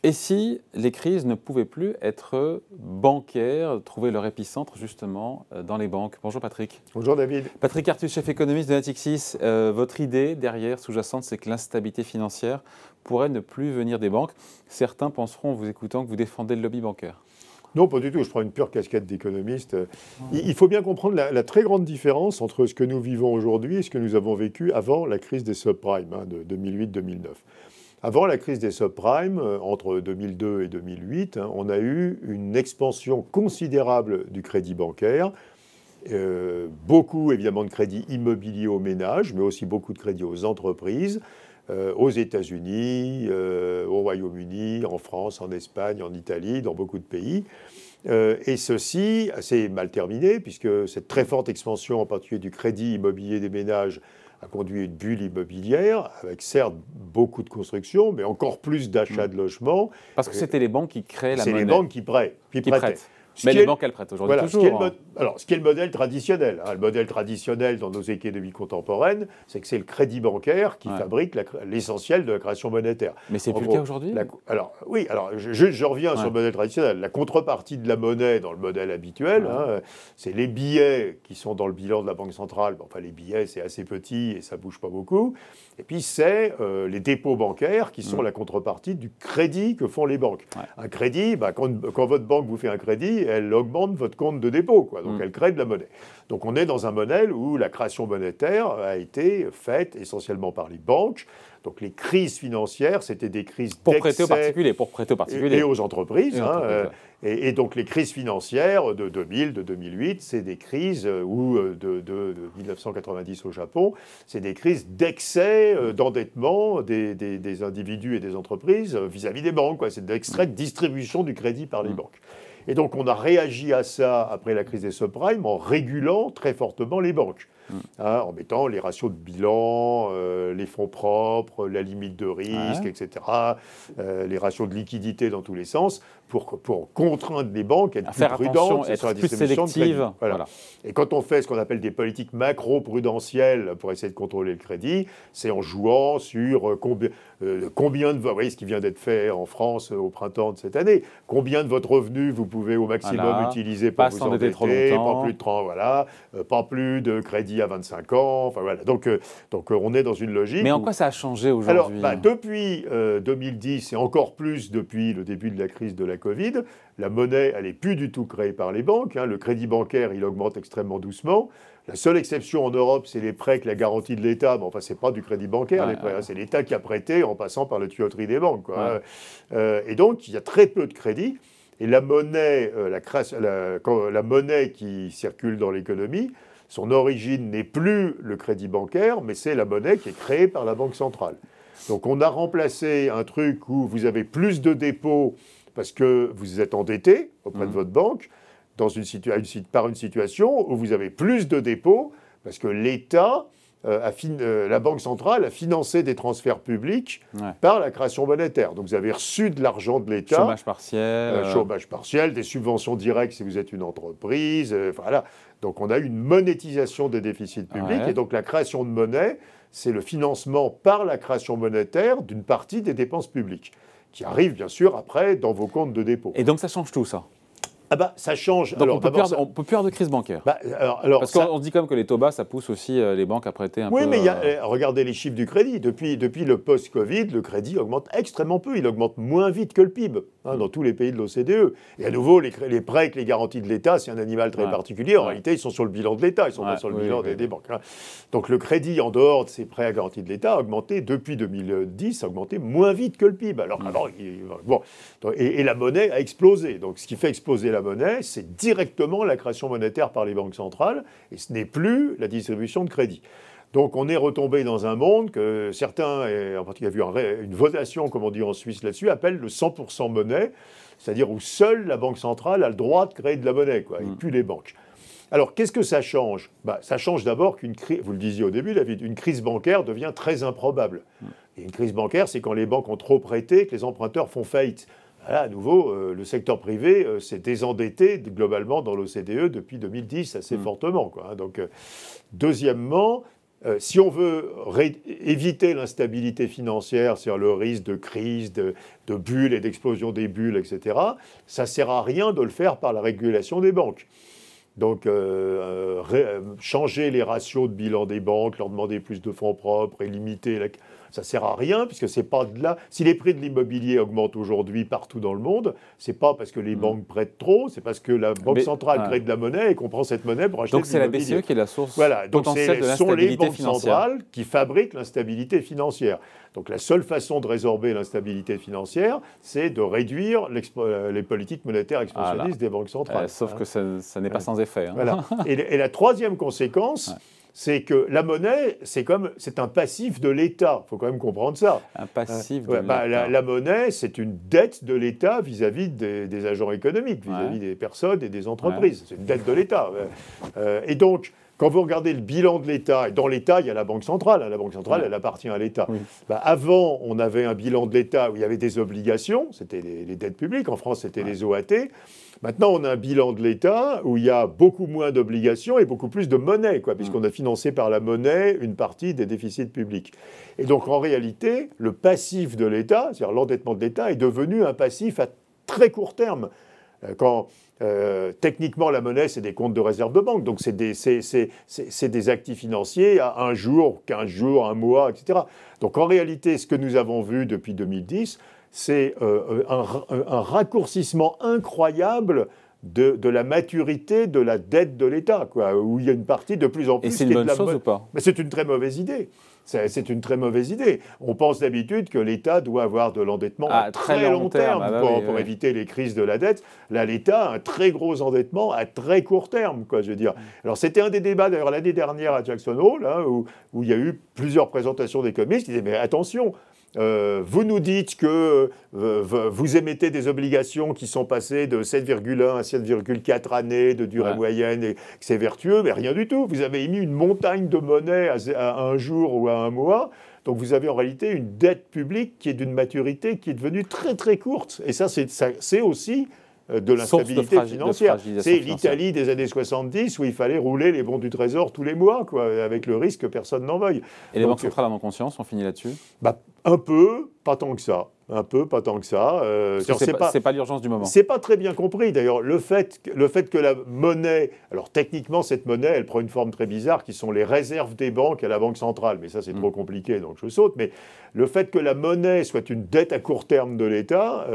Et si les crises ne pouvaient plus être bancaires, trouver leur épicentre justement dans les banques? Bonjour Patrick. Bonjour David. Patrick Artus, chef économiste de Natixis. Votre idée derrière, sous-jacente, c'est que l'instabilité financière pourrait ne plus venir des banques. Certains penseront en vous écoutant que vous défendez le lobby bancaire. Non, pas du tout. Je prends une pure casquette d'économiste. Il faut bien comprendre la très grande différence entre ce que nous vivons aujourd'hui et ce que nous avons vécu avant la crise des subprimes de 2008-2009. Avant la crise des subprimes, entre 2002 et 2008, on a eu une expansion considérable du crédit bancaire, beaucoup évidemment de crédits immobiliers aux ménages, mais aussi beaucoup de crédits aux entreprises, aux États-Unis, au Royaume-Uni, en France, en Espagne, en Italie, dans beaucoup de pays. Et ceci, assez mal terminé, puisque cette très forte expansion, en particulier du crédit immobilier des ménages, a conduit à une bulle immobilière, avec certes beaucoup de construction, mais encore plus d'achats de logements. Parce que c'était les banques qui créaient la monnaie. C'est les banques qui prêtaient. Mais les banques, elles prêtent aujourd'hui toujours. Alors, ce qui est le modèle traditionnel. Le modèle traditionnel dans nos économies contemporaines, c'est que c'est le crédit bancaire qui fabrique l'essentiel de la création monétaire. Mais c'est plus le cas aujourd'hui. Alors, oui, je reviens sur le modèle traditionnel. La contrepartie de la monnaie dans le modèle habituel, c'est les billets qui sont dans le bilan de la Banque centrale. Enfin, les billets, c'est assez petit et ça ne bouge pas beaucoup. Et puis, c'est les dépôts bancaires qui sont la contrepartie du crédit que font les banques. Un crédit, quand votre banque vous fait un crédit, elle augmente votre compte de dépôt, donc elle crée de la monnaie. Donc on est dans un modèle où la création monétaire a été faite essentiellement par les banques. Donc les crises financières, c'était des crises pour prêter aux particuliers, et aux entreprises. Et donc les crises financières de 2000, de 2008, c'est des crises, ou de 1990 au Japon, c'est des crises d'excès d'endettement des individus et des entreprises vis-à-vis des banques. C'est d'extrait de distribution du crédit par les banques. Et donc, on a réagi à ça après la crise des subprimes en régulant très fortement les banques, en mettant les ratios de bilan, les fonds propres, la limite de risque, etc., les ratios de liquidité dans tous les sens, pour contraindre les banques à être plus prudentes sur la distribution de crédit. Voilà. Et quand on fait ce qu'on appelle des politiques macro-prudentielles pour essayer de contrôler le crédit, c'est en jouant sur combien de... Vous voyez ce qui vient d'être fait en France au printemps de cette année. Combien de votre revenu vous pouvez au maximum utiliser pour vous endetter, trop longtemps. pas plus de 30, pas plus de crédit à 25 ans. Enfin, voilà. Donc, on est dans une logique. Mais en quoi ça a changé aujourd'hui? Alors, depuis 2010 et encore plus depuis le début de la crise de la Covid, la monnaie, elle n'est plus du tout créée par les banques. Le crédit bancaire, il augmente extrêmement doucement. La seule exception en Europe, c'est les prêts avec la garantie de l'État. Mais enfin, ce n'est pas du crédit bancaire, les prêts. C'est l'État qui a prêté en passant par la tuyauterie des banques. Et donc, il y a très peu de crédit. Et la monnaie, la monnaie qui circule dans l'économie, son origine n'est plus le crédit bancaire, mais c'est la monnaie qui est créée par la Banque centrale. Donc on a remplacé un truc où vous avez plus de dépôts parce que vous êtes endetté auprès de votre banque, par une situation où vous avez plus de dépôts parce que l'État, la Banque centrale a financé des transferts publics par la création monétaire. Donc vous avez reçu de l'argent de l'État. Chômage partiel. Des subventions directes si vous êtes une entreprise. Voilà. Donc on a eu une monétisation des déficits publics. Et donc la création de monnaie, c'est le financement par la création monétaire d'une partie des dépenses publiques, qui arrive bien sûr après dans vos comptes de dépôt. Et donc ça change tout, ça? Ça change. Donc on peut plus avoir de crise bancaire. Parce qu'on se dit quand même que les taux bas, ça pousse aussi les banques à prêter un peu. Oui, mais regardez les chiffres du crédit. Depuis le post-Covid, le crédit augmente extrêmement peu. Il augmente moins vite que le PIB dans tous les pays de l'OCDE. Et à nouveau, les prêts avec les garanties de l'État, c'est un animal très particulier. En réalité, ils sont sur le bilan de l'État, ils sont pas sur le bilan des banques. Donc le crédit, en dehors de ces prêts à garantie de l'État, a augmenté depuis 2010, a augmenté moins vite que le PIB. Et la monnaie a explosé. Donc ce qui fait exploser la monnaie, c'est directement la création monétaire par les banques centrales, et ce n'est plus la distribution de crédit. Donc on est retombé dans un monde que certains, et en particulier une votation, comme on dit en Suisse là-dessus, appellent le 100% monnaie, c'est-à-dire où seule la Banque centrale a le droit de créer de la monnaie, et plus les banques. Alors, qu'est-ce que ça change? Ça change d'abord qu'une crise, vous le disiez au début, David, une crise bancaire devient très improbable. Et une crise bancaire, c'est quand les banques ont trop prêté, que les emprunteurs font faillite. Voilà, à nouveau, le secteur privé s'est désendetté globalement dans l'OCDE depuis 2010 assez fortement. Donc, deuxièmement, si on veut éviter l'instabilité financière, c'est-à-dire le risque de crise, de bulles et d'explosion des bulles, etc., ça ne sert à rien de le faire par la régulation des banques. Donc, changer les ratios de bilan des banques, leur demander plus de fonds propres et limiter ça ne sert à rien, puisque c'est pas de là. Si les prix de l'immobilier augmentent aujourd'hui partout dans le monde, c'est pas parce que les banques prêtent trop, c'est parce que la Banque centrale crée de la monnaie et qu'on prend cette monnaie pour acheter de l'immobilier. Donc c'est la BCE qui est la source donc potentielle de l'instabilité financière. Ce sont les banques centrales qui fabriquent l'instabilité financière. Donc la seule façon de résorber l'instabilité financière, c'est de réduire les politiques monétaires expansionnistes des banques centrales. Sauf que ça n'est pas sans effet. Hein. Voilà. Et la troisième conséquence, c'est que la monnaie, c'est un passif de l'État. Il faut quand même comprendre ça. Un passif de l'État. La monnaie, c'est une dette de l'État vis-à-vis des agents économiques, vis-à-vis des personnes et des entreprises. C'est une dette de l'État. Et donc, quand vous regardez le bilan de l'État, et dans l'État, il y a la Banque centrale. La Banque centrale, elle appartient à l'État. Oui. Avant, on avait un bilan de l'État où il y avait des obligations. C'était les dettes publiques. En France, c'était les OAT. Maintenant, on a un bilan de l'État où il y a beaucoup moins d'obligations et beaucoup plus de monnaie, puisqu'on a financé par la monnaie une partie des déficits publics. Et donc, en réalité, le passif de l'État, c'est-à-dire l'endettement de l'État, est devenu un passif à très court terme. Techniquement, la monnaie, c'est des comptes de réserve de banque. Donc, c'est des actifs financiers à 1 jour, 15 jours, 1 mois, etc. Donc, en réalité, ce que nous avons vu depuis 2010, c'est un raccourcissement incroyable de la maturité de la dette de l'État, où il y a une partie de plus en plus... Et c'est une bonne chose ou pas ? Mais c'est une très mauvaise idée. C'est une très mauvaise idée. On pense d'habitude que l'État doit avoir de l'endettement à très long terme pour éviter les crises de la dette. Là, l'État a un très gros endettement à très court terme, je veux dire. Alors, c'était un des débats, d'ailleurs, l'année dernière à Jackson Hole, où il y a eu plusieurs présentations d'économistes qui disaient « Mais attention !» vous nous dites que vous émettez des obligations qui sont passées de 7,1 à 7,4 années de durée moyenne et que c'est vertueux, mais rien du tout. Vous avez émis une montagne de monnaie à 1 jour ou à 1 mois. Donc vous avez en réalité une dette publique qui est d'une maturité qui est devenue très très courte. Et ça, c'est aussi de l'instabilité financière. C'est l'Italie des années 70 où il fallait rouler les bons du Trésor tous les mois, avec le risque que personne n'en veuille. Et les banques centrales en ont conscience, on finit là-dessus ? Un peu, pas tant que ça. Un peu, pas tant que ça. C'est pas l'urgence du moment. C'est pas très bien compris. D'ailleurs, le fait que la monnaie... Alors, techniquement, cette monnaie, elle prend une forme très bizarre, qui sont les réserves des banques à la Banque centrale. Mais ça, c'est trop compliqué, donc je saute. Mais le fait que la monnaie soit une dette à court terme de l'État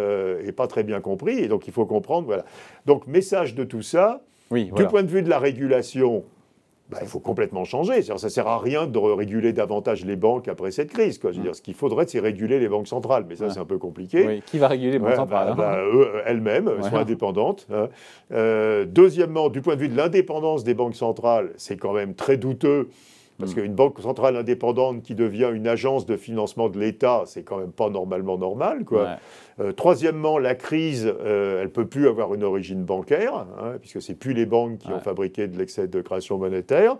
n'est pas très bien compris. Et donc, il faut comprendre... Voilà. Donc, message de tout ça, du point de vue de la régulation... il faut complètement changer. Ça ne sert à rien de réguler davantage les banques après cette crise. Je veux dire, ce qu'il faudrait, c'est réguler les banques centrales. Mais ça, c'est un peu compliqué. Oui. Qui va réguler les banques centrales Elles-mêmes sont indépendantes. Deuxièmement, du point de vue de l'indépendance des banques centrales, c'est quand même très douteux. Parce qu'une banque centrale indépendante qui devient une agence de financement de l'État, c'est quand même pas normalement normal, troisièmement, la crise, elle peut plus avoir une origine bancaire, puisque c'est plus les banques qui ont fabriqué de l'excès de création monétaire.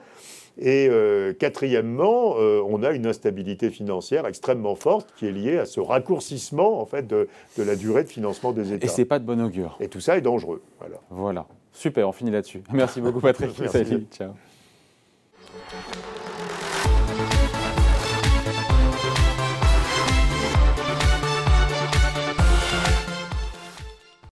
Et quatrièmement, on a une instabilité financière extrêmement forte qui est liée à ce raccourcissement en fait de la durée de financement des États. Et c'est pas de bon augure. Et tout ça est dangereux. Voilà. Super, on finit là-dessus. Merci beaucoup Patrick. Merci. Salut, ciao.